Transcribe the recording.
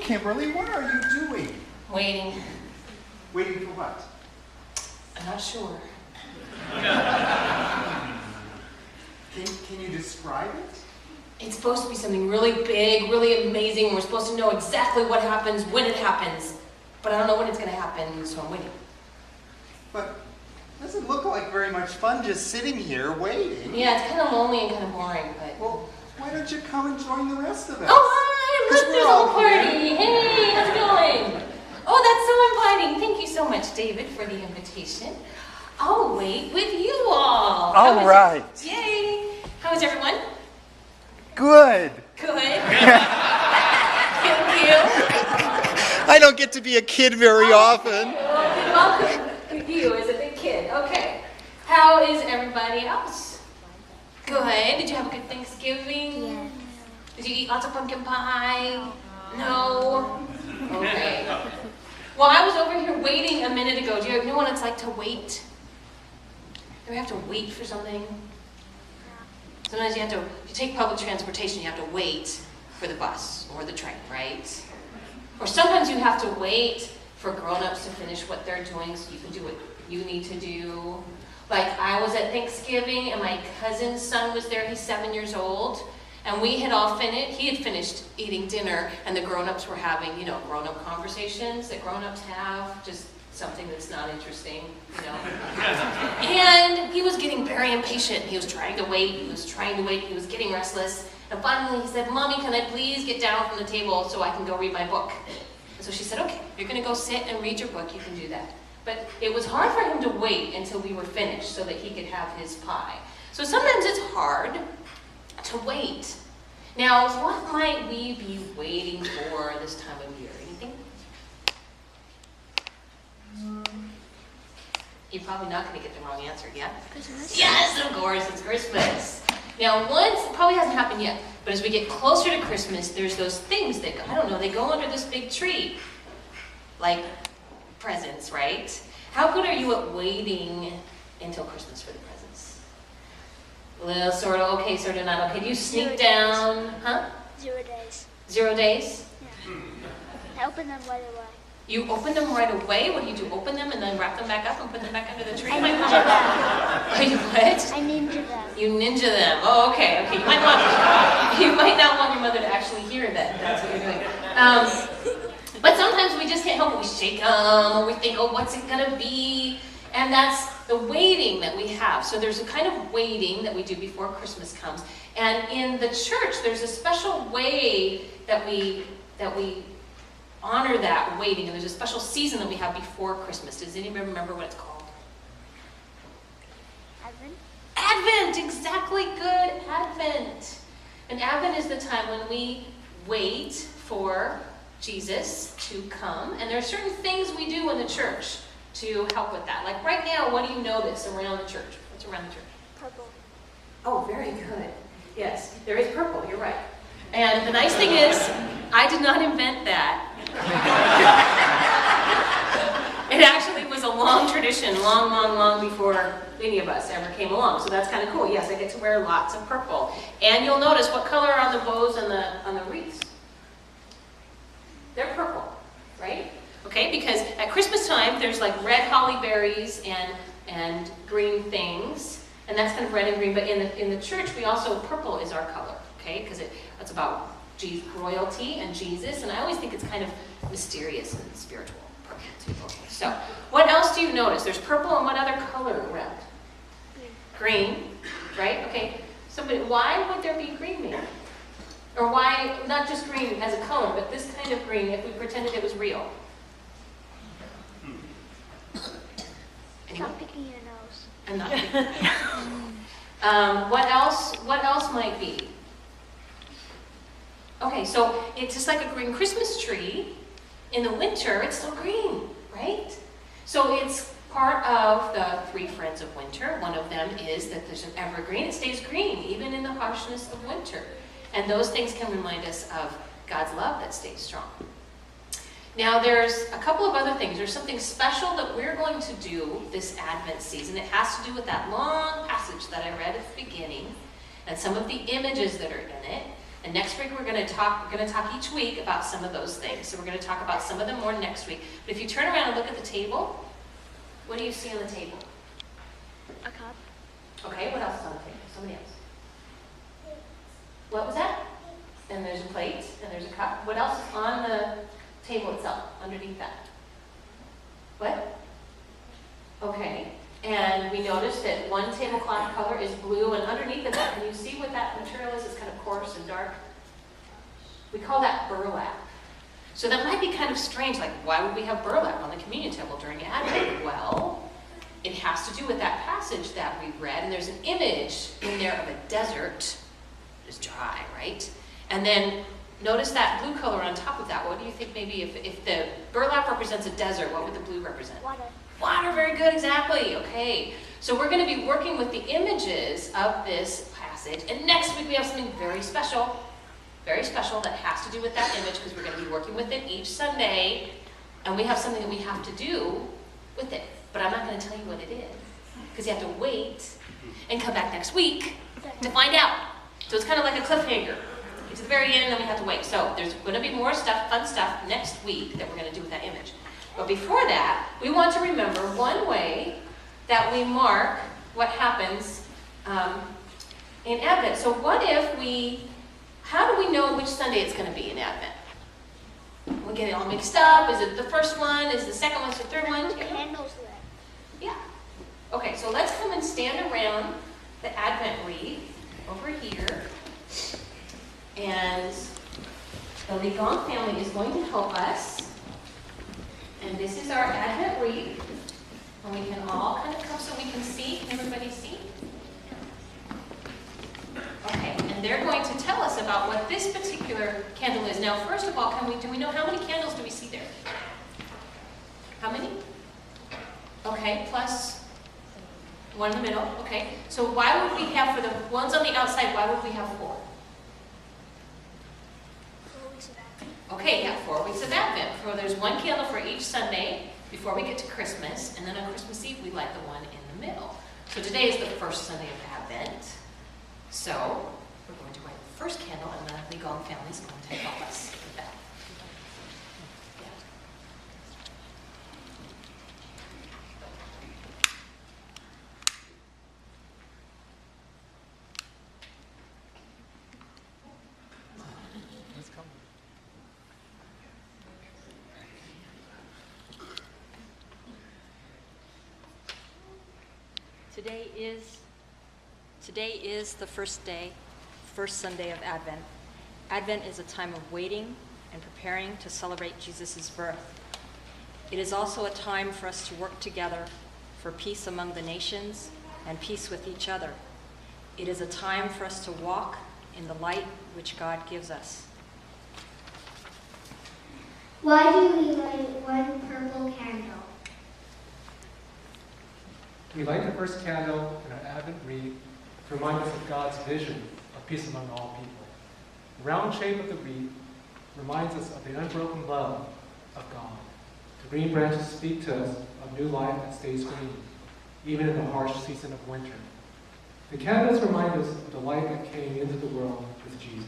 Kimberly, what are you doing? Waiting. Waiting for what? I'm not sure. Can you describe it? It's supposed to be something really big, really amazing. We're supposed to know exactly what happens when it happens. But I don't know when it's going to happen, so I'm waiting. But it doesn't look like very much fun just sitting here waiting. Yeah, it's kind of lonely and kind of boring, but... Well, why don't you come and join the rest of us? Oh, hi! Look, there's a whole party! Hey, how's it going? Oh, that's so inviting. Thank you so much, David, for the invitation. I'll wait with you all. All right. Yay! How is everyone? Good. Good. Thank you. I don't get to be a kid very often. Welcome to you as a big kid. Okay. How is everybody else? Good. Did you have a good Thanksgiving? Yes. Did you eat lots of pumpkin pie? No? Okay. Well, I was over here waiting a minute ago. Do you know what it's like to wait? Do we have to wait for something? Sometimes if you take public transportation, you have to wait for the bus or the train, right? Or sometimes you have to wait for grown-ups to finish what they're doing so you can do what you need to do. Like I was at Thanksgiving and my cousin's son was there, he's 7 years old, and we had all finished, he had finished eating dinner and the grown-ups were having, you know, grown-up conversations that grown-ups have, just something that's not interesting, you know. And he was getting very impatient. He was trying to wait, he was getting restless. And finally he said, Mommy, can I please get down from the table so I can go read my book? And so she said, okay, you're gonna go sit and read your book, you can do that. But it was hard for him to wait until we were finished so that he could have his pie. So sometimes it's hard to wait. Now, what might we be waiting for this time of year? Anything? You're probably not going to get the wrong answer, yeah? Christmas? Yes, of course, it's Christmas. Now, once, it probably hasn't happened yet, but as we get closer to Christmas, there's those things that, I don't know, they go under this big tree. Like presents, right? How good are you at waiting until Christmas for the presents? Well, sort of okay, sort of not okay. Do you sneak 0 days. down, huh? 0 days. 0 days? Yeah. I open them right away. You open them right away? What do you do? Open them and then wrap them back up and put them back under the tree? I ninja them. Oh, you what? I ninja them. You ninja them. Oh, okay, okay. You might not want your mother to actually hear that. That's what you're doing. But sometimes we just can't help it. We shake them, or we think, oh, what's it gonna be? And that's the waiting that we have. So there's a kind of waiting that we do before Christmas comes. And in the church, there's a special way that we honor that waiting, and there's a special season that we have before Christmas. Does anybody remember what it's called? Advent? Advent, exactly, good, Advent. And Advent is the time when we wait for Jesus to come, and there are certain things we do in the church to help with that. Like right now, what do you notice around the church? What's around the church? Purple. Oh, very good. Yes, there is purple, you're right. And the nice thing is, I did not invent that. It actually was a long tradition, long before any of us ever came along. So that's kind of cool. Yes, I get to wear lots of purple. And you'll notice what color are on the bows and on the wreaths? They're purple, right? Okay, because at Christmas time, there's like red holly berries and green things. And that's kind of red and green. But in the church, we also, purple is our color, okay? Because it's about royalty and Jesus, and I always think it's kind of mysterious and spiritual. Okay. So, what else do you notice? There's purple, and what other color around? Green, right? Okay. Why would there be green maybe? Or why, not just green as a color, but this kind of green if we pretended it was real? Anyone? Stop picking your nose. I'm not picking. What else might be? Okay, so it's just like a green Christmas tree. In the winter, it's still green, right? So it's part of the 3 friends of winter. One of them is that there's an evergreen. It stays green, even in the harshness of winter. And those things can remind us of God's love that stays strong. Now, there's a couple of other things. There's something special that we're going to do this Advent season. It has to do with that long passage that I read at the beginning and some of the images that are in it. And next week we're going to talk each week about some of those things. So we're going to talk about some of them more next week. But if you turn around and look at the table, what do you see on the table? A cup. Okay, what else is on the table? Somebody else. What was that? And there's a plate, and there's a cup. What else is on the table itself, underneath that? What? Okay, and we noticed that one tablecloth color is blue, and underneath of that, can you see what that material is? It's kind of coarse and dark. We call that burlap. So that might be kind of strange, like why would we have burlap on the communion table during Advent? Well, it has to do with that passage that we read, and there's an image in there of a desert. It's dry, right? And then notice that blue color on top of that. What do you think maybe if the burlap represents a desert, what would the blue represent? Water. Water, very good, exactly. Okay, so we're going to be working with the images of this passage. And next week we have something very special that has to do with that image because we're going to be working with it each Sunday. And we have something that we have to do with it. But I'm not going to tell you what it is because you have to wait and come back next week to find out. So it's kind of like a cliffhanger. Get to the very end and then we have to wait. So there's going to be more stuff, fun stuff next week that we're going to do with that image. But before that, we want to remember one way that we mark what happens in Advent. So how do we know which Sunday it's going to be in Advent? We get it all mixed up. Is it the first one? Is it the second one? Is it the third one? The candles lit. Yeah. Okay, so let's come and stand around the Advent wreath over here. And the Ligon family is going to help us. And this is our Advent wreath. And we can all kind of come so we can see. Can everybody see? Okay, and they're going to tell us about what this particular candle is. Now, first of all, do we know how many candles do we see there? How many? Okay, plus one in the middle. Okay, so why would we have, for the ones on the outside, why would we have 4? 4 weeks of Advent. Okay, yeah, 4 weeks of Advent. So there's one candle for each Sunday before we get to Christmas, and then on Christmas Eve we light the one in the middle. So today is the first Sunday of Advent. So we're going to light the first candle, and the Ligon family is going to help us with that. Yeah. Today is the first Sunday of Advent. Advent is a time of waiting and preparing to celebrate Jesus' birth. It is also a time for us to work together for peace among the nations and peace with each other. It is a time for us to walk in the light which God gives us. Why do we light one purple candle? We light the first candle in our Advent wreath to remind us of God's vision of peace among all people. The round shape of the wreath reminds us of the unbroken love of God. The green branches speak to us of new life that stays green, even in the harsh season of winter. The candles remind us of the light that came into the world with Jesus.